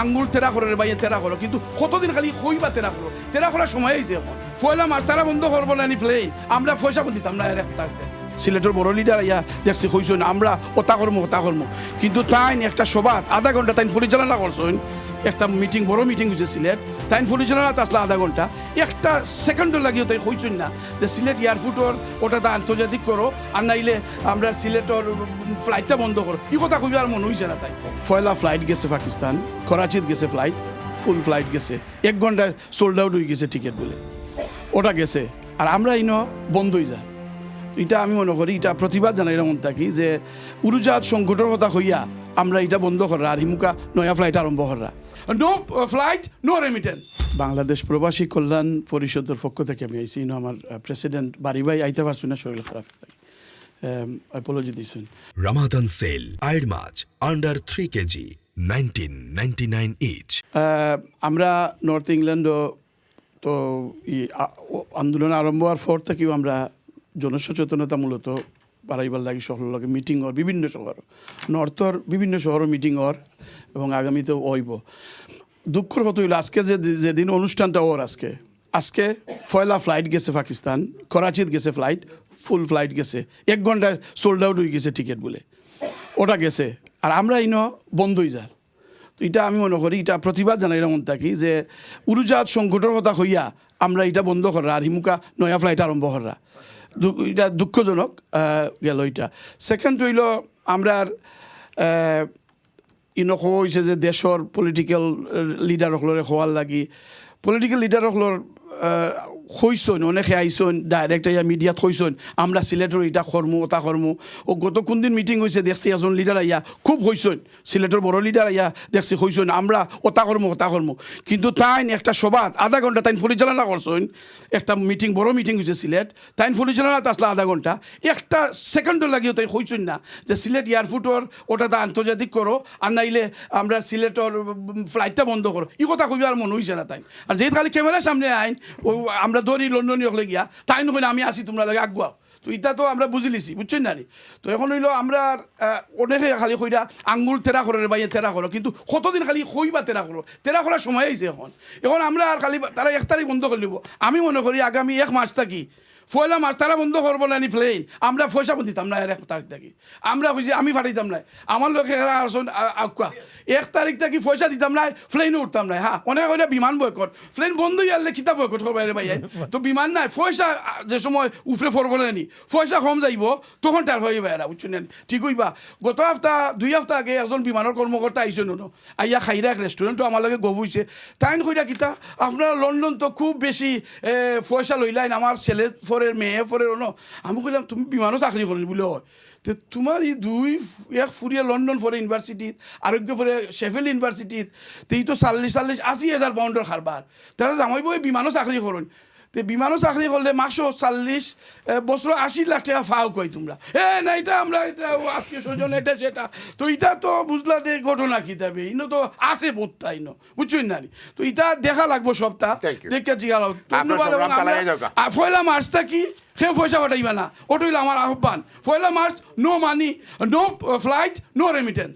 আঙ্গুল তেরা করে রে ভাই তেরা করো কিন্তু কতদিন খালি কইবা তেরা করার সময় হয়েছে এখন পয়লা মাস তারা বন্ধ করবো না নি প্লেন আমরা পয়সা দিতাম না এর একটা সিলেটের বড় লিডার ইয়া দেখছি কইছেন আমরা ওটা করবো কিন্তু তাই একটা সভা আধা ঘন্টা তাই পরিচালনা করছেন একটা মিটিং বড় মিটিং হয়েছে সিলেট তাই পরিচালনা আসলে আধা ঘন্টা একটা সেকেন্ডও লাগিয়ে তাই কইছেন না যে সিলেট এয়ারপোর্টর ওটা তা আন্তর্জাতিক করো আর নাইলে আমরা সিলেটের ফ্লাইটটা বন্ধ করো এই কথা কইবার আর মনে হয়েছে না তাই পয়লা ফ্লাইট গেছে পাকিস্তান করাচিত গেছে ফ্লাইট ফুল ফ্লাইট গেছে 1 ঘন্টায় সোল্ড আউট হয়ে গেছে টিকিট বলে ওটা গেছে আর আমরা ইনো বন্ধ হয়ে যায় এটা আমি মনে করি এটা প্রতিবাদ জানাই এমন থাকি যে উড়োজাহাজ সংকটের কথা হইয়া আমরা এটা বন্ধ করা আর হিমুকা নয়া ফ্লাইট আরম্ভ করা no flight no remittance Bangladesh প্রবাসী কল্যাণ পরিষদের পক্ষ থেকে আমি আইসি আমার প্রেসিডেন্ট বাড়ি ভাই আইতে পারছি না শরীর খারাপ অ্যাপোলজি দিয়েছেন Ramadan sale আইড মাছ আন্ডার 3 কেজি 1999 ইচ আমরা নর্থ ইংল্যান্ডও তো আন্দোলন আরম্ভ হওয়ার পর থেকেও আমরা জনসচেতনতা মূলত বাড়াইবার লাগি সকলের লগে মিটিং হর বিভিন্ন শহর নর্থর বিভিন্ন শহরের মিটিং হর এবং আগামীতেও হইব দুঃখের কথা হইল আজকে যেদিন অনুষ্ঠানটা ওর আজকে পয়লা ফ্লাইট গেছে পাকিস্তান করাচিত গেছে ফ্লাইট ফুল ফ্লাইট গেছে 1 ঘন্টায় সোল্ড আউট হয়ে গেছে টিকিট বলে ওটা গেছে আর আমরা ইনো বন্ধ হয়ে যার তো এটা আমি মনে করি এটা প্রতিবাদ জানাই এমন থাকি যে উড়োজাহাজ সংকটের কথা হইয়া আমরা এটা বন্ধ করা আর হিমুকা নয়া ফ্লাইট আরম্ভ করা এটা দুঃখজনক গেল এটা সেকেন্ড হইল আমরা ইনো হয়েছে যে দেশের পলিটিক্যাল লিডার সকলরে হওয়ার লাগি পলিটিক্যাল লিডার সকলের হইসন অনেকে আইসন ডাইরেক্ট আইয়া মিডিয়াত হইসন আমরা সিলেটের এটা কর্মু ওটা কর্মু ও গত কোনদিন মিটিং হয়েছে দেখছি এজন লিডার আইয়া খুব হইসন সিলেটের বড় লিডার আইয়া দেখছি হইসন আমরা ওটা কর্মু কিন্তু তাই একটা সভা আধা ঘন্টা তাই পরিচালনা করছেন একটা মিটিং বড় মিটিং হয়েছে সিলেট তাই পরিচালনা আসলে আধা ঘন্টা একটা সেকেন্ডও লাগিয়ে তাই হইসন না যে সিলেট এয়ারপোর্টর ওটা তা আন্তর্জাতিক করো আর নাইলে আমরা সিলেটের ফ্লাইটটা বন্ধ করো এই কথা কইবার আর মনে হয়েছে না তাই আর যেহেতু খালি ক্যামেরার সামনে আইন আমরা ধরি লন্ডন হলে গিয়া তাই নয় আমি আসি তোমরা লাগে আগুয়াও তো এটা তো আমরা বুঝি লিছি বুঝছেন না তো এখন হইলো আমরা অনেকে খালি কইরা আঙ্গুল তেরা করে রে ভাই তেরা করো কিন্তু কতদিন খালি কইবা তেরা করার সময় হয়েছে এখন আমরা আর খালি তারা 1 তারিখ বন্ধ করে দিব আমি মনে করি আগামী 1 মাস থাকি পয়লা মাস তারা বন্ধ করবো না নি প্লেন আমরা পয়সা দিতাম না 1 তারিখ থাকি আমরা কইছি আমি ফাটাইতাম না আমার লোকে আসুন আকুয়া 1 তারিখ থাকি পয়সা দিতাম না প্লেনও উঠতাম না হ্যাঁ অনেক বিমান বয়কট প্লেন বন্ধ হয়ে গেলে কিতাব বয়কট করবো রে ভাই তো বিমান নাই পয়সা যে সময় উপরে ফরবো না নি পয়সা কম যাইব তখন তার হয়ে বাইরা বুঝছেন না ঠিক হইবা গত 2 সপ্তাহ আগে একজন বিমানের কর্মকর্তা আইসে নো আইয়া খাইরা এক রেস্টুরেন্টও আমার লগে গভ হইছে তাই কইরা কিতা আপনারা লন্ডন তো খুব বেশি পয়সা লইলাইন আমার ছেলে ফরের মেয়ে ফরের আমি কইলাম তুমি বিমানও চাকরি করেন বলে হয় তো তোমার এই এক ফুরিয়ে লন্ডন ফরে ইউনিভার্সিটিত আরোগ্য ফরে শেফিল্ড ইউনিভার্সিটিত তো এই তো 40,000 পাউন্ডের খারবার তারা জামাই বই বিমানও চাকরি করেন তো বিমানও চাকরি করলে মাসও 40 বছর 80 লাখ টাকা ফাও কই তোমরা না এটা আমরা এটা আত্মীয় স্বজন এটা সেটা তো এটা তো বুঝলা যে ঘটনা কি যাবে ইনো তো আছে বোধটা ইনো বুঝছেন না তো এটা দেখা লাগবো সপ্তাহ দেখে জিগাল ধন্যবাদ পয়লা মার্চটা কি সে পয়সা পাঠাইবা না ওটা হইলো আমার আহ্বান পয়লা March no money no flight no remittance